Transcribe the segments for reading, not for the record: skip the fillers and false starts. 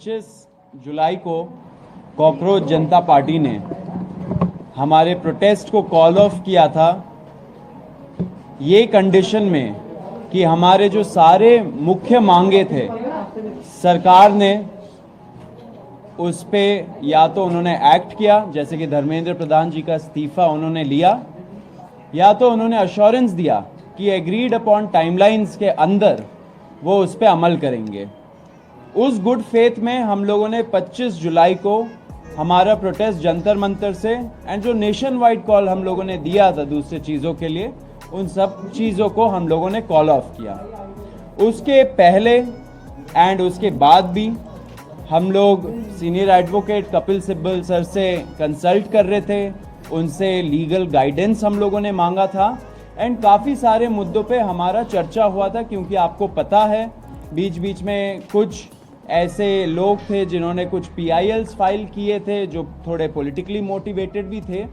25 जुलाई को कॉकरोच जनता पार्टी ने हमारे प्रोटेस्ट को कॉल ऑफ किया था ये कंडीशन में कि हमारे जो सारे मुख्य मांगे थे सरकार ने उस पे या तो उन्होंने एक्ट किया, जैसे कि धर्मेंद्र प्रधान जी का इस्तीफा उन्होंने लिया, या तो उन्होंने अश्योरेंस दिया कि एग्रीड अपॉन टाइमलाइंस के अंदर वो उस पर अमल करेंगे। उस गुड फेथ में हम लोगों ने 25 जुलाई को हमारा प्रोटेस्ट जंतर मंतर से एंड जो नेशन वाइड कॉल हम लोगों ने दिया था दूसरे चीज़ों के लिए, उन सब चीज़ों को हम लोगों ने कॉल ऑफ किया। उसके पहले एंड उसके बाद भी हम लोग senior advocate Kapil Sibal sir से कंसल्ट कर रहे थे, उनसे लीगल गाइडेंस हम लोगों ने मांगा था एंड काफ़ी सारे मुद्दों पे हमारा चर्चा हुआ था, क्योंकि आपको पता है बीच बीच में कुछ ऐसे लोग थे जिन्होंने कुछ PILs फाइल किए थे जो थोड़े पॉलिटिकली मोटिवेटेड भी थे।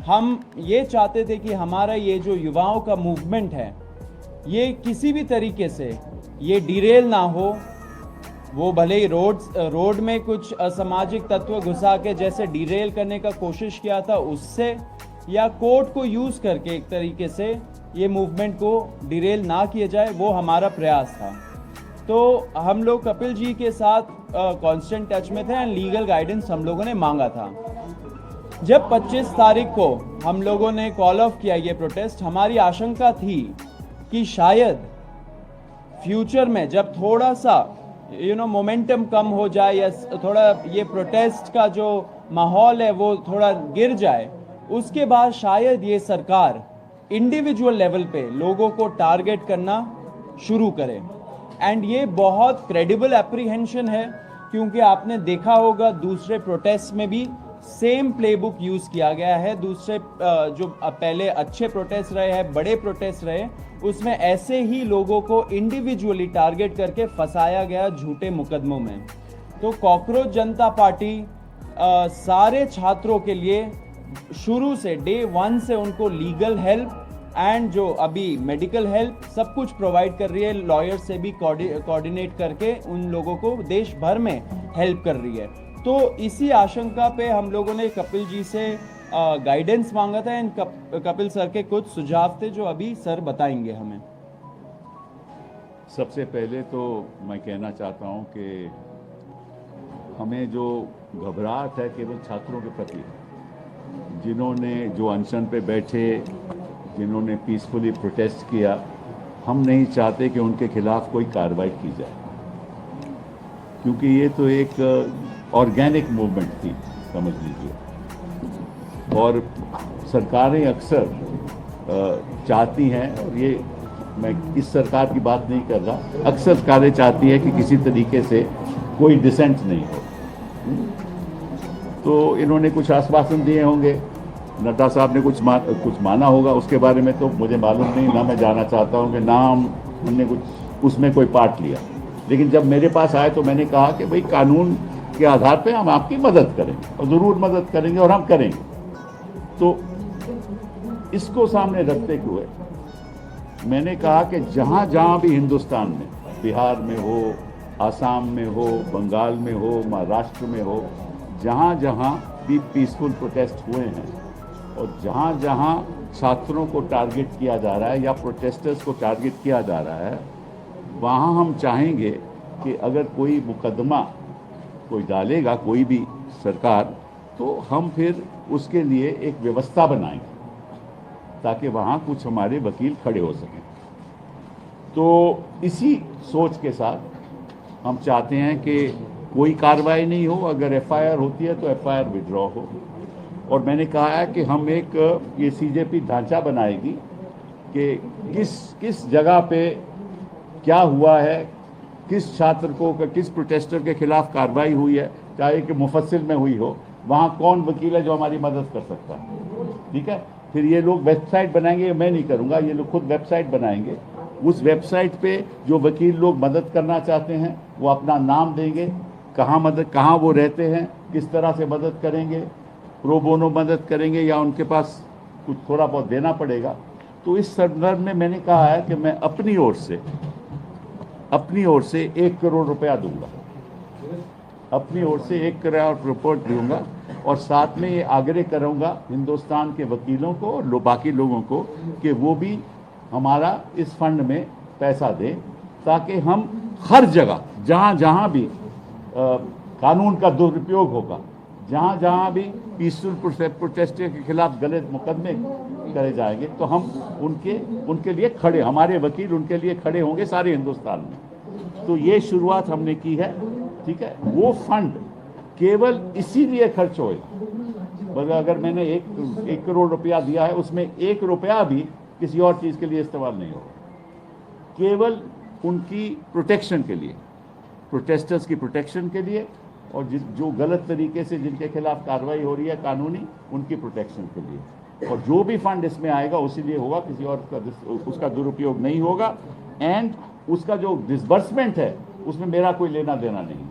हम ये चाहते थे कि हमारा ये जो युवाओं का मूवमेंट है ये किसी भी तरीके से ये डिरेल ना हो। वो भले ही रोड में कुछ असामाजिक तत्व घुसा के जैसे डिरेल करने का कोशिश किया था उससे, या कोर्ट को यूज़ करके एक तरीके से ये मूवमेंट को डिरेल ना किया जाए, वो हमारा प्रयास था। तो हम लोग कपिल जी के साथ कांस्टेंट टच में थे एंड लीगल गाइडेंस हम लोगों ने मांगा था। जब 25 तारीख को हम लोगों ने कॉल ऑफ किया ये प्रोटेस्ट, हमारी आशंका थी कि शायद फ्यूचर में जब थोड़ा सा मोमेंटम कम हो जाए या थोड़ा ये प्रोटेस्ट का जो माहौल है वो थोड़ा गिर जाए, उसके बाद शायद ये सरकार इंडिविजुअल लेवल पे लोगों को टारगेट करना शुरू करे। एंड ये बहुत क्रेडिबल एप्रीहेंशन है, क्योंकि आपने देखा होगा दूसरे प्रोटेस्ट में भी सेम प्लेबुक यूज़ किया गया है। दूसरे जो पहले अच्छे प्रोटेस्ट रहे हैं, बड़े प्रोटेस्ट रहे, उसमें ऐसे ही लोगों को इंडिविजुअली टारगेट करके फंसाया गया झूठे मुकदमों में। तो कॉकरोच जनता पार्टी सारे छात्रों के लिए शुरू से डे 1 से उनको लीगल हेल्प एंड जो अभी मेडिकल हेल्प सब कुछ प्रोवाइड कर रही है। लॉयर से भी कोऑर्डिनेट करके उन लोगों को देश भर में हेल्प कर रही है। तो इसी आशंका पे हम लोगों ने कपिल जी से गाइडेंस मांगा था एंड कपिल सर के कुछ सुझाव थे जो अभी सर बताएंगे हमें। सबसे पहले तो मैं कहना चाहता हूं कि हमें जो घबराहट है केवल छात्रों के प्रति, जिन्होंने जो अनशन पे बैठे, जिन्होंने पीसफुली प्रोटेस्ट किया, हम नहीं चाहते कि उनके खिलाफ कोई कार्रवाई की जाए, क्योंकि ये तो एक ऑर्गेनिक मूवमेंट थी, समझ लीजिए। और सरकारें अक्सर चाहती हैं, और ये मैं इस सरकार की बात नहीं कर रहा, अक्सर सरकारें चाहती हैं कि किसी तरीके से कोई डिसेंट नहीं हो। तो इन्होंने कुछ आश्वासन दिए होंगे, नड्डा साहब ने कुछ माना होगा, उसके बारे में तो मुझे मालूम नहीं, ना मैं जाना चाहता हूँ कि ना हमने कुछ उसमें कोई पार्ट लिया। लेकिन जब मेरे पास आए तो मैंने कहा कि भाई कानून के आधार पे हम आपकी मदद करेंगे, और ज़रूर मदद करेंगे और हम करेंगे। तो इसको सामने रखते हुए मैंने कहा कि जहाँ जहाँ भी हिंदुस्तान में, बिहार में हो, आसाम में हो, बंगाल में हो, महाराष्ट्र में हो, जहाँ जहाँ भी पीसफुल प्रोटेस्ट हुए हैं और जहाँ जहाँ छात्रों को टारगेट किया जा रहा है या प्रोटेस्टर्स को टारगेट किया जा रहा है, वहाँ हम चाहेंगे कि अगर कोई मुकदमा कोई डालेगा कोई भी सरकार, तो हम फिर उसके लिए एक व्यवस्था बनाएंगे ताकि वहाँ कुछ हमारे वकील खड़े हो सकें। तो इसी सोच के साथ हम चाहते हैं कि कोई कार्रवाई नहीं हो, अगर FIR होती है तो FIR विड्रॉ हो। और मैंने कहा है कि हम एक ये CJP ढांचा बनाएगी कि किस जगह पे क्या हुआ है, किस छात्र को, किस प्रोटेस्टर के खिलाफ कार्रवाई हुई है, चाहे कि मुफस्सिल में हुई हो, वहाँ कौन वकील है जो हमारी मदद कर सकता है। ठीक है, फिर ये लोग वेबसाइट बनाएंगे, मैं नहीं करूँगा, ये लोग खुद वेबसाइट बनाएंगे। उस वेबसाइट पे जो वकील लोग मदद करना चाहते हैं वो अपना नाम देंगे, कहाँ वो रहते हैं, किस तरह से मदद करेंगे, प्रो बोनो मदद करेंगे या उनके पास कुछ थोड़ा बहुत देना पड़ेगा। तो इस संदर्भ में मैंने कहा है कि मैं अपनी ओर से 1 करोड़ रुपया दूंगा, अपनी ओर से एक रिपोर्ट दूंगा और साथ में ये आग्रह करूंगा हिंदुस्तान के वकीलों को और बाकी लोगों को कि वो भी हमारा इस फंड में पैसा दें, ताकि हम हर जगह जहाँ जहाँ भी कानून का दुरुपयोग होगा, जहाँ जहाँ भी पीसफुल प्रोटेस्टर के खिलाफ गलत मुकदमे करे जाएंगे, तो हम उनके लिए खड़े, हमारे वकील उनके लिए खड़े होंगे सारे हिंदुस्तान में। तो ये शुरुआत हमने की है, ठीक है। वो फंड केवल इसीलिए खर्च होएगा, अगर मैंने एक करोड़ रुपया दिया है, उसमें 1 रुपया भी किसी और चीज़ के लिए इस्तेमाल नहीं होगा, केवल उनकी प्रोटेक्शन के लिए, प्रोटेस्टर्स की प्रोटेक्शन के लिए, और जो गलत तरीके से जिनके खिलाफ कार्रवाई हो रही है कानूनी, उनकी प्रोटेक्शन के लिए। और जो भी फंड इसमें आएगा उसी लिए होगा, किसी और उसका दुरुपयोग नहीं होगा। एंड उसका जो डिसबर्समेंट है उसमें मेरा कोई लेना देना नहीं,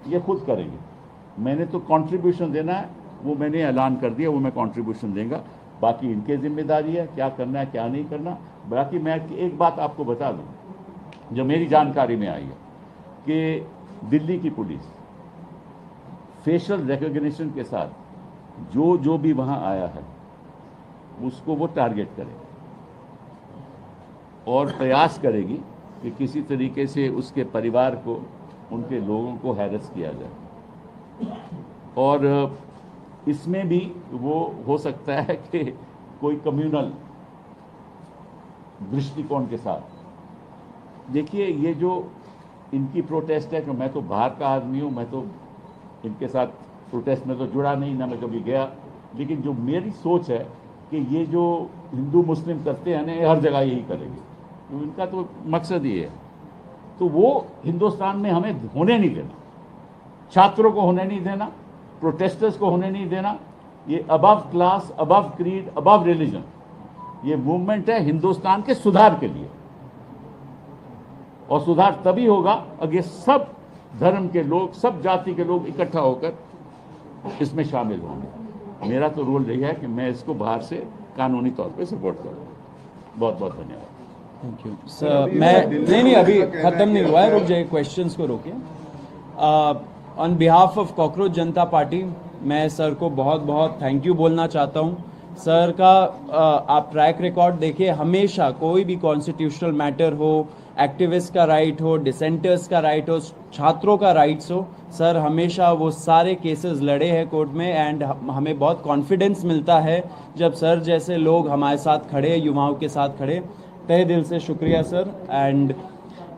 ये खुद करेंगे। मैंने तो कंट्रीब्यूशन देना है, वो मैंने ऐलान कर दिया, वो मैं कंट्रीब्यूशन देंगे। बाकी इनके जिम्मेदारी है क्या करना है क्या नहीं करना। बाकी मैं एक बात आपको बता दूं जो मेरी जानकारी में आई है कि दिल्ली की पुलिस फेशियल रिकॉग्निशन के साथ जो भी वहाँ आया है उसको वो टारगेट करेगी और प्रयास करेगी कि किसी तरीके से उसके परिवार को, उनके लोगों को हैरेस किया जाए। और इसमें भी वो हो सकता है कि कोई कम्युनल दृष्टिकोण के साथ। देखिए, ये जो इनकी प्रोटेस्ट है, कि मैं तो बाहर का आदमी हूँ, मैं तो इनके साथ प्रोटेस्ट में तो जुड़ा नहीं, ना मैं कभी गया, लेकिन जो मेरी सोच है कि ये जो हिंदू मुस्लिम करते हैं ना, ये हर जगह यही करेंगे, तो इनका तो मकसद ये है। तो वो हिंदुस्तान में हमें होने नहीं देना, छात्रों को होने नहीं देना, प्रोटेस्टर्स को होने नहीं देना। ये above class, above creed, above religion, ये मूवमेंट है हिंदुस्तान के सुधार के लिए, और सुधार तभी होगा अगर सब धर्म के लोग, सब जाति के लोग इकट्ठा होकर इसमें शामिल होंगे। मेरा तो रोल यही है कि मैं इसको बाहर से कानूनी तौर पे सपोर्ट करूँ। बहुत बहुत धन्यवाद। Thank you sir. मैं नहीं अभी खत्म नहीं हुआ है, रुक जाइए, क्वेश्चंस को रोकिए। On behalf of cockroach Janata party मैं सर को बहुत बहुत थैंक यू बोलना चाहता हूँ। सर का आप ट्रैक रिकॉर्ड देखिए, हमेशा कोई भी कॉन्स्टिट्यूशनल मैटर हो, एक्टिविस्ट का राइट हो, डिसेंटर्स का राइट हो, छात्रों का राइट्स हो, सर हमेशा वो सारे केसेस लड़े हैं कोर्ट में। एंड हमें बहुत कॉन्फिडेंस मिलता है जब सर जैसे लोग हमारे साथ खड़े, युवाओं के साथ खड़े। तहे दिल से शुक्रिया सर। एंड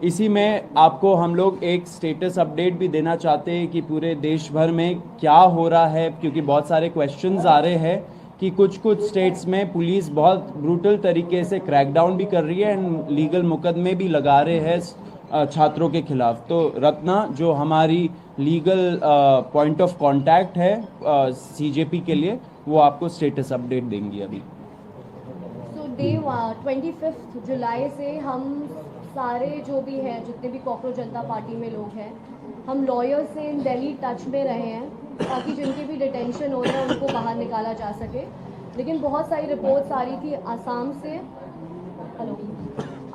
इसी में आपको हम लोग एक स्टेटस अपडेट भी देना चाहते हैं कि पूरे देश भर में क्या हो रहा है, क्योंकि बहुत सारे क्वेश्चंस आ रहे हैं कि कुछ स्टेट्स में पुलिस बहुत ब्रूटल तरीके से क्रैकडाउन भी कर रही है एंड लीगल मुकदमे भी लगा रहे हैं छात्रों के खिलाफ। तो रत्ना जो हमारी लीगल पॉइंट ऑफ कांटेक्ट है सीजेपी के लिए, वो आपको स्टेटस अपडेट देंगी अभी। डे 25 जुलाई से हम सारे जो भी हैं, जितने भी कॉकरोच जनता पार्टी में लोग हैं, हम लॉयर्स से इन दिल्ली टच में रहे हैं ताकि जिनके भी डिटेंशन हो रहे हैं उनको बाहर निकाला जा सके। लेकिन बहुत सारी रिपोर्ट्स आ रही थी आसाम से।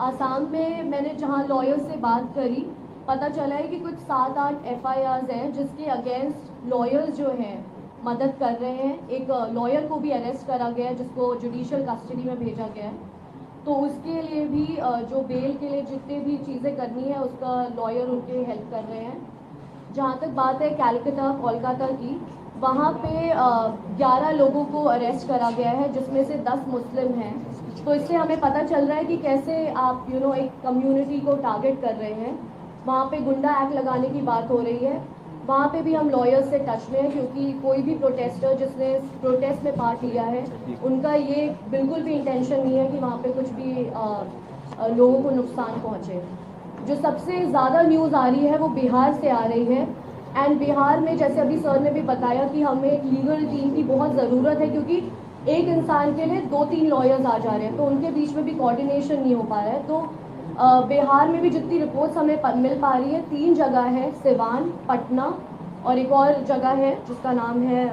आसाम में मैंने जहां लॉयर्स से बात करी, पता चला है कि कुछ 7-8 FIRs हैं जिसके अगेंस्ट लॉयर्स जो हैं मदद कर रहे हैं। एक लॉयर को भी अरेस्ट करा गया है जिसको जुडिशियल कस्टडी में भेजा गया है। तो उसके लिए भी जो बेल के लिए जितने भी चीज़ें करनी है उसका लॉयर उनके हेल्प कर रहे हैं। जहाँ तक बात है कलकत्ता कोलकाता की, वहाँ पे 11 लोगों को अरेस्ट करा गया है जिसमें से 10 मुस्लिम हैं। तो इससे हमें पता चल रहा है कि कैसे आप एक कम्युनिटी को टारगेट कर रहे हैं। वहाँ पे गुंडा एक्ट लगाने की बात हो रही है। वहाँ पे भी हम लॉयर्स से टच में हैं, क्योंकि कोई भी प्रोटेस्टर जिसने प्रोटेस्ट में पार्ट लिया है उनका ये बिल्कुल भी इंटेंशन नहीं है कि वहाँ पे कुछ भी लोगों को नुकसान पहुँचे। जो सबसे ज़्यादा न्यूज़ आ रही है वो बिहार से आ रही है। एंड बिहार में जैसे अभी सर ने भी बताया कि हमें एक लीगल टीम की बहुत ज़रूरत है, क्योंकि एक इंसान के लिए 2-3 लॉयर्स आ जा रहे हैं, तो उनके बीच में भी कोऑर्डिनेशन नहीं हो पा रहा है। तो बिहार में भी जितनी रिपोर्ट्स हमें मिल पा रही है, 3 जगह है, सिवान, पटना और एक और जगह है जिसका नाम है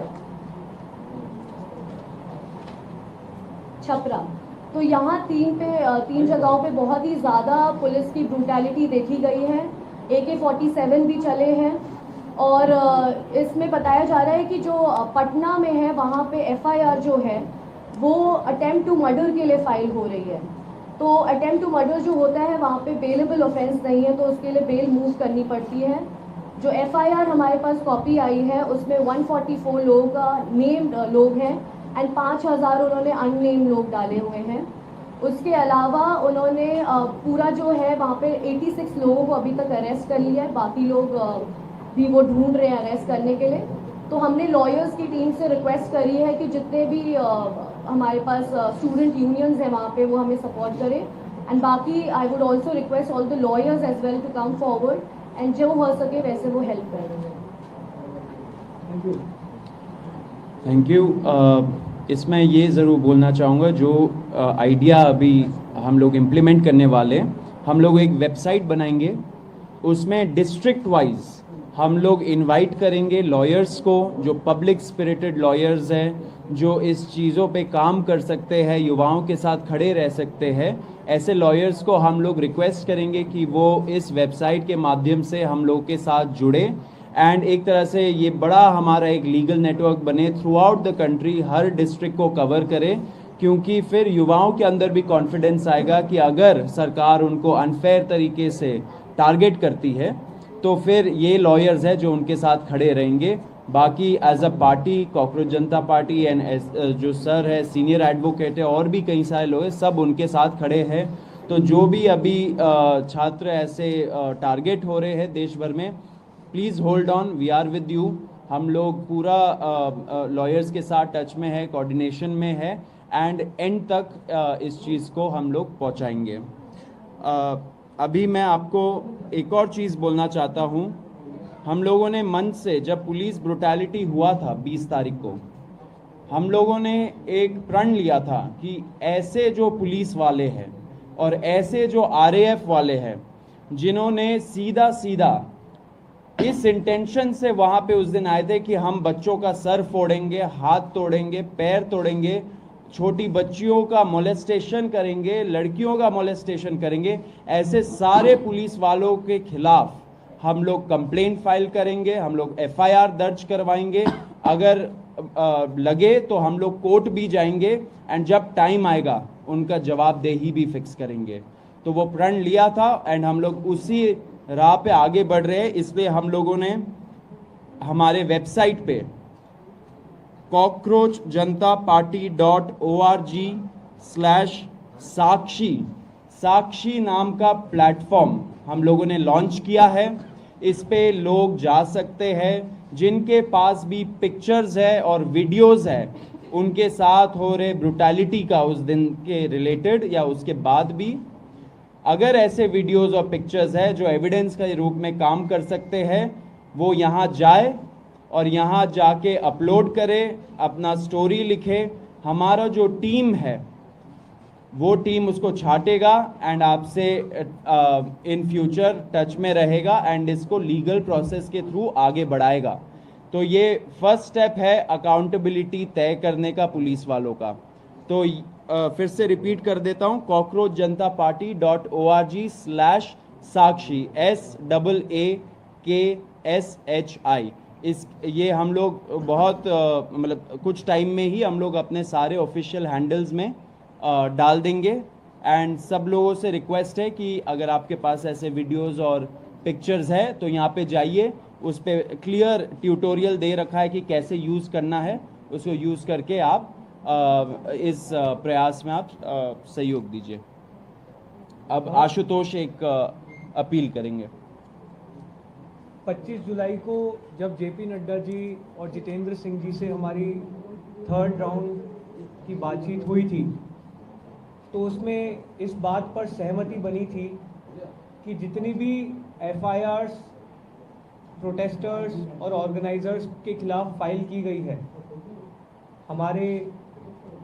छपरा। तो यहाँ 3 जगहों पे बहुत ही ज़्यादा पुलिस की ब्रूटैलिटी देखी गई है। AK-47 भी चले हैं और इसमें बताया जा रहा है कि जो पटना में है वहाँ पे एफआईआर जो है वो अटेम्प्ट टू मर्डर के लिए फाइल हो रही है। तो अटेम्प्ट टू मर्डर जो होता है वहाँ पे बेलेबल ऑफेंस नहीं है, तो उसके लिए बेल मूव करनी पड़ती है। जो एफआईआर हमारे पास कॉपी आई है उसमें 144 लोगों का नेम्ड लोग हैं एंड 5000 उन्होंने अननेम्ड लोग डाले हुए हैं। उसके अलावा उन्होंने पूरा जो है वहाँ पे 86 लोगों को अभी तक अरेस्ट कर लिया है, बाकी लोग भी वो ढूंढ रहे हैं अरेस्ट करने के लिए। तो हमने लॉयर्स की टीम से रिक्वेस्ट करी है कि जितने भी हमारे पास स्टूडेंट यूनियंस हैं वहाँ पे वो हमें सपोर्ट करें एंड बाकी I would also request all the lawyers as well to come forward and जो हो सके वैसे वो हेल्प करें। Thank you. इसमें ये ज़रूर बोलना चाहूँगा, जो आइडिया अभी हम लोग इम्प्लीमेंट करने वाले, हम लोग एक वेबसाइट बनाएंगे, उसमें डिस्ट्रिक्ट वाइज हम लोग इनवाइट करेंगे लॉयर्स को, जो पब्लिक स्पिरिटेड लॉयर्स हैं, जो इस चीज़ों पे काम कर सकते हैं, युवाओं के साथ खड़े रह सकते हैं। ऐसे लॉयर्स को हम लोग रिक्वेस्ट करेंगे कि वो इस वेबसाइट के माध्यम से हम लोग के साथ जुड़े एंड एक तरह से ये बड़ा हमारा एक लीगल नेटवर्क बने, through out the country her district को कवर करे, क्योंकि फिर युवाओं के अंदर भी कॉन्फिडेंस आएगा कि अगर सरकार उनको अनफेयर तरीके से टारगेट करती है तो फिर ये लॉयर्स हैं जो उनके साथ खड़े रहेंगे। बाकी as a party cockroach Janata party and जो सर है सीनियर एडवोकेट है और भी कई सारे लोग हैं, सब उनके साथ खड़े हैं। तो जो भी अभी छात्र ऐसे टारगेट हो रहे हैं देश भर में, please hold on, we are with you. हम लोग पूरा लॉयर्स के साथ टच में है, कोऑर्डिनेशन में है एंड एंड तक इस चीज़ को हम लोग पहुंचाएंगे। अभी मैं आपको एक और चीज़ बोलना चाहता हूं। हम लोगों ने मंच से, जब पुलिस ब्रुटैलिटी हुआ था 20 तारीख को, हम लोगों ने एक प्रण लिया था कि ऐसे जो पुलिस वाले हैं और ऐसे जो आरएएफ वाले हैं जिन्होंने सीधा सीधा इस इंटेंशन से वहाँ पे उस दिन आए थे कि हम बच्चों का सर फोड़ेंगे, हाथ तोड़ेंगे, पैर तोड़ेंगे, छोटी बच्चियों का मोलेस्टेशन करेंगे, लड़कियों का मोलेस्टेशन करेंगे, ऐसे सारे पुलिस वालों के खिलाफ हम लोग कंप्लेंट फाइल करेंगे, हम लोग एफआईआर दर्ज करवाएंगे, अगर लगे तो हम लोग कोर्ट भी जाएंगे एंड जब टाइम आएगा उनका जवाबदेही भी फिक्स करेंगे। तो वो प्रण लिया था एंड हम लोग उसी राह पे आगे बढ़ रहे हैं। इसलिए हम लोगों ने हमारे वेबसाइट पे cockroachjantaparty.org/साक्षी नाम का प्लेटफॉर्म हम लोगों ने लॉन्च किया है। इस पे लोग जा सकते हैं जिनके पास भी पिक्चर्स है और वीडियोस है उनके साथ हो रहे ब्रुटैलिटी का उस दिन के रिलेटेड या उसके बाद भी। अगर ऐसे वीडियोस और पिक्चर्स है जो एविडेंस के रूप में काम कर सकते हैं, वो यहाँ जाए और यहाँ जाके अपलोड करे, अपना स्टोरी लिखे। हमारा जो टीम है वो टीम उसको छाटेगा एंड आपसे इन फ्यूचर टच में रहेगा एंड इसको लीगल प्रोसेस के थ्रू आगे बढ़ाएगा। तो ये फर्स्ट स्टेप है अकाउंटेबिलिटी तय करने का पुलिस वालों का। तो फिर से रिपीट कर देता हूँ, cockroachjantaparty.org/साक्षी SAAKSHI। ये हम लोग बहुत मतलब कुछ टाइम में ही हम लोग अपने सारे ऑफिशियल हैंडल्स में डाल देंगे एंड सब लोगों से रिक्वेस्ट है कि अगर आपके पास ऐसे वीडियोस और पिक्चर्स है तो यहाँ पे जाइए, उस पे क्लियर ट्यूटोरियल दे रखा है कि कैसे यूज़ करना है, उसको यूज़ करके आप इस प्रयास में आप सहयोग दीजिए। अब आशुतोष एक अपील करेंगे। 25 जुलाई को जब जेपी नड्डा जी और जितेंद्र सिंह जी से हमारी 3rd राउंड की बातचीत हुई थी तो उसमें इस बात पर सहमति बनी थी कि जितनी भी एफआईआर्स प्रोटेस्टर्स और ऑर्गेनाइजर्स के खिलाफ फाइल की गई है, हमारे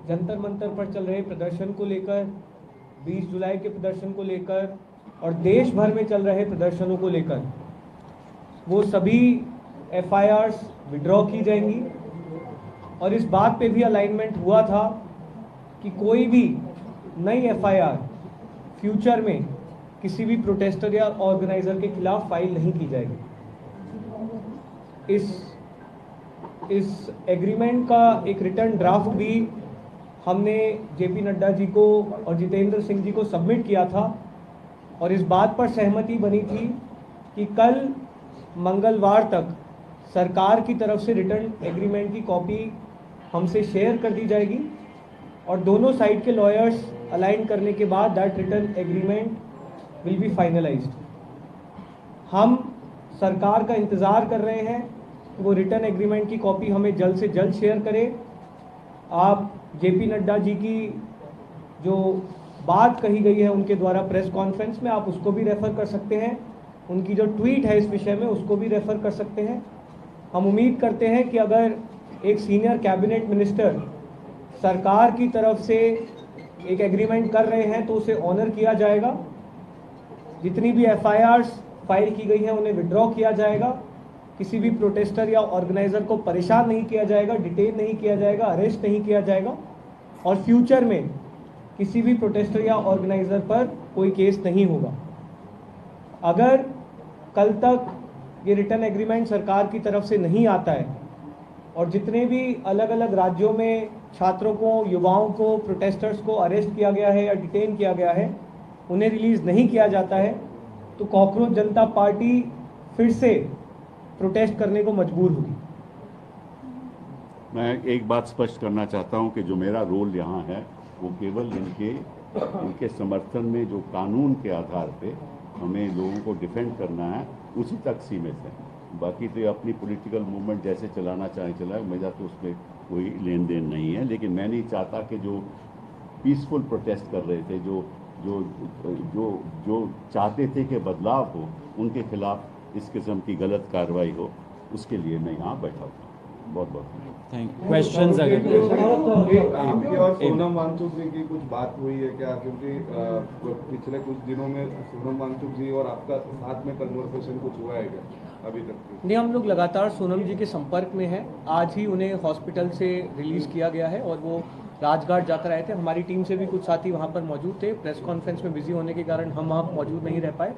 जंतर मंतर पर चल रहे प्रदर्शन को लेकर, 20 जुलाई के प्रदर्शन को लेकर और देश भर में चल रहे प्रदर्शनों को लेकर, वो सभी एफआईआर्स विड्रॉ की जाएंगी। और इस बात पे भी अलाइनमेंट हुआ था कि कोई भी नई एफआईआर फ्यूचर में किसी भी प्रोटेस्टर या ऑर्गेनाइजर के खिलाफ फाइल नहीं की जाएगी। इस एग्रीमेंट का एक रिटर्न ड्राफ्ट भी हमने जेपी नड्डा जी को और जितेंद्र सिंह जी को सबमिट किया था और इस बात पर सहमति बनी थी कि कल मंगलवार तक सरकार की तरफ से रिटर्न एग्रीमेंट की कॉपी हमसे शेयर कर दी जाएगी और दोनों साइड के लॉयर्स अलाइन करने के बाद that return agreement will be finalised. हम सरकार का इंतज़ार कर रहे हैं कि वो रिटर्न एग्रीमेंट की कॉपी हमें जल्द से जल्द शेयर करें। आप जेपी नड्डा जी की जो बात कही गई है उनके द्वारा प्रेस कॉन्फ्रेंस में, आप उसको भी रेफ़र कर सकते हैं। उनकी जो ट्वीट है इस विषय में उसको भी रेफ़र कर सकते हैं। हम उम्मीद करते हैं कि अगर एक सीनियर कैबिनेट मिनिस्टर सरकार की तरफ से एक एग्रीमेंट कर रहे हैं तो उसे ऑनर किया जाएगा। जितनी भी एफआईआर्स फाइल की गई हैं उन्हें विड्रॉ किया जाएगा। किसी भी प्रोटेस्टर या ऑर्गेनाइज़र को परेशान नहीं किया जाएगा, डिटेन नहीं किया जाएगा, अरेस्ट नहीं किया जाएगा और फ्यूचर में किसी भी प्रोटेस्टर या ऑर्गेनाइज़र पर कोई केस नहीं होगा। अगर कल तक ये रिटर्न एग्रीमेंट सरकार की तरफ से नहीं आता है और जितने भी अलग अलग राज्यों में छात्रों को, युवाओं को, प्रोटेस्टर्स को अरेस्ट किया गया है या डिटेन किया गया है, उन्हें रिलीज़ नहीं किया जाता है तो कॉकरोच जनता पार्टी फिर से प्रोटेस्ट करने को मजबूर होगी। मैं एक बात स्पष्ट करना चाहता हूं कि जो मेरा रोल यहाँ है वो केवल इनके समर्थन में जो कानून के आधार पे हमें लोगों को डिफेंड करना है उसी तक सीमित है। बाकी तो अपनी पॉलिटिकल मूवमेंट जैसे चलाना चाहे चलाए, मेरा तो उसमें कोई लेन देन नहीं है। लेकिन मैं नहीं चाहता कि जो पीसफुल प्रोटेस्ट कर रहे थे, जो चाहते थे कि बदलाव हो, उनके खिलाफ इस किस्म की गलत कार्रवाई हो, उसके लिए मैं यहाँ बैठा हूँ। बहुत बहुत थैंक यू। क्वेश्चंस अगर आपकी और सोनम वांगचुक जी की कुछ बात हुई है क्या? क्योंकि पिछले कुछ दिनों में सोनम वांगचुक जी और आपका साथ में कन्वर्सेशन कुछ हुआ है क्या अभी तक? नहीं, हम लोग लगातार सोनम जी के संपर्क में हैं। आज ही उन्हें हॉस्पिटल से रिलीज़ किया गया है और वो राजघाट जाकर आए थे। हमारी टीम से भी कुछ साथी वहाँ पर मौजूद थे। प्रेस कॉन्फ्रेंस में बिजी होने के कारण हम वहाँ मौजूद नहीं रह पाए,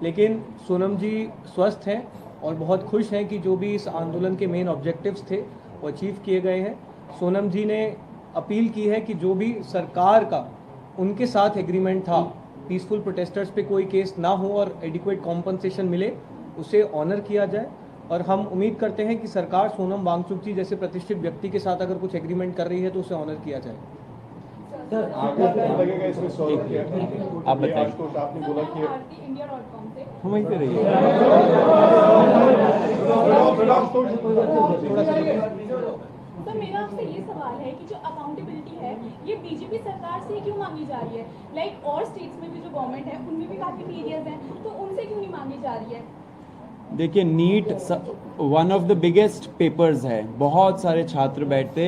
लेकिन सोनम जी स्वस्थ हैं और बहुत खुश हैं कि जो भी इस आंदोलन के मेन ऑब्जेक्टिव्स थे वो अचीव किए गए हैं। सोनम जी ने अपील की है कि जो भी सरकार का उनके साथ एग्रीमेंट था, पीसफुल प्रोटेस्टर्स पे कोई केस ना हो और एडिक्वेट कॉम्पनसेशन मिले, उसे ऑनर किया जाए। और हम उम्मीद करते हैं कि सरकार सोनम वांगचुक जी जैसे प्रतिष्ठित व्यक्ति के साथ अगर कुछ एग्रीमेंट कर रही है तो उसे ऑनर किया जाए। लगेगा इसमें सॉल्व किया? आप बताइए। आपने बोला कि हम वहीं पे रहिए। तो मेरा आपसे ये सवाल है कि जो अकाउंटेबिलिटी है ये बीजेपी सरकार से क्यों मांगी जा रही है? लाइक और स्टेट्स में भी जो गवर्नमेंट है उनमें भी काफी एरियाज हैं, तो उनसे क्यों नहीं मांगी जा रही है? देखिए, NEET one of the biggest papers है, बहुत सारे छात्र बैठते।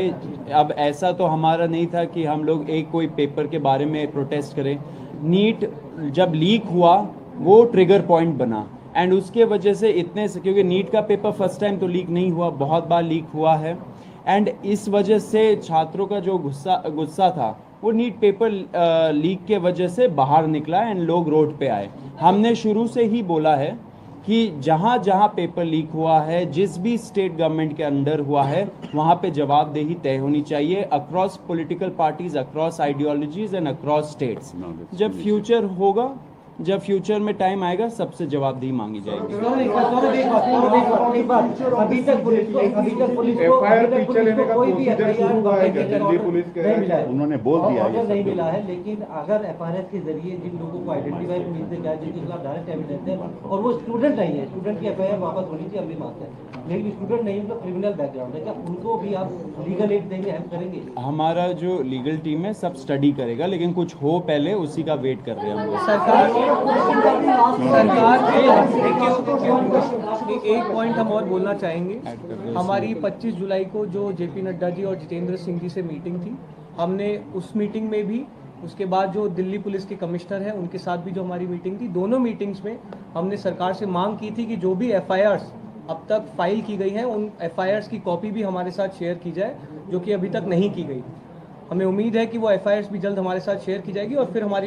अब ऐसा तो हमारा नहीं था कि हम लोग एक कोई पेपर के बारे में प्रोटेस्ट करें। नीट जब लीक हुआ वो ट्रिगर पॉइंट बना एंड उसके वजह से इतने से, क्योंकि नीट का पेपर फर्स्ट टाइम तो लीक नहीं हुआ, बहुत बार लीक हुआ है एंड इस वजह से छात्रों का जो गुस्सा था वो नीट पेपर लीक के वजह से बाहर निकला एंड लोग रोड पे आए। हमने शुरू से ही बोला है कि जहाँ जहाँ पेपर लीक हुआ है, जिस भी स्टेट गवर्नमेंट के अंडर हुआ है, वहाँ पे जवाबदेही तय होनी चाहिए across political parties, across ideologies and across states. जब फ्यूचर होगा, जब फ्यूचर में टाइम आएगा, सबसे जवाबदेही मांगी जाएगी। एफआईआर पीछे लेने का प्रोसीजर शुरू हुआ है क्या दिल्ली पुलिस के? उन्होंने बोल दिया ये सब नहीं मिला है, लेकिन अगर एफआईआर के जरिए जिन लोगों को आइडेंटिफाई पुलिस ने किया, जिनके खिलाफ डायरेक्ट एविडेंस है और वो स्टूडेंट नहीं है, स्टूडेंट की एफआईआर वापस होनी चाहिए, अगली बात है, लेकिन स्टूडेंट नहीं, मतलब क्रिमिनल बैकग्राउंड है, क्या उनको भी आप लीगल एड देंगे, हेल्प करेंगे? हमारा जो लीगल टीम है सब स्टडी करेगा, लेकिन कुछ हो पहले उसी का वेट कर रहे हैं हम लोग। एक पॉइंट हम और बोलना चाहेंगे। हमारी 25 जुलाई को जो जेपी नड्डा जी और जितेंद्र सिंह जी से मीटिंग थी, हमने उस मीटिंग में भी, उसके बाद जो दिल्ली पुलिस के कमिश्नर हैं उनके साथ भी जो हमारी मीटिंग थी, दोनों मीटिंग्स में हमने सरकार से मांग की थी कि जो भी एफआईआर्स अब तक फाइल की गई हैं उन एफआईआर्स की कॉपी भी हमारे साथ शेयर की जाए, जो कि अभी तक नहीं की गई। हमें उम्मीद है कि वो एफआईआर्स भी जल्द हमारे साथ शेयर की जाएगी और फिर हमारी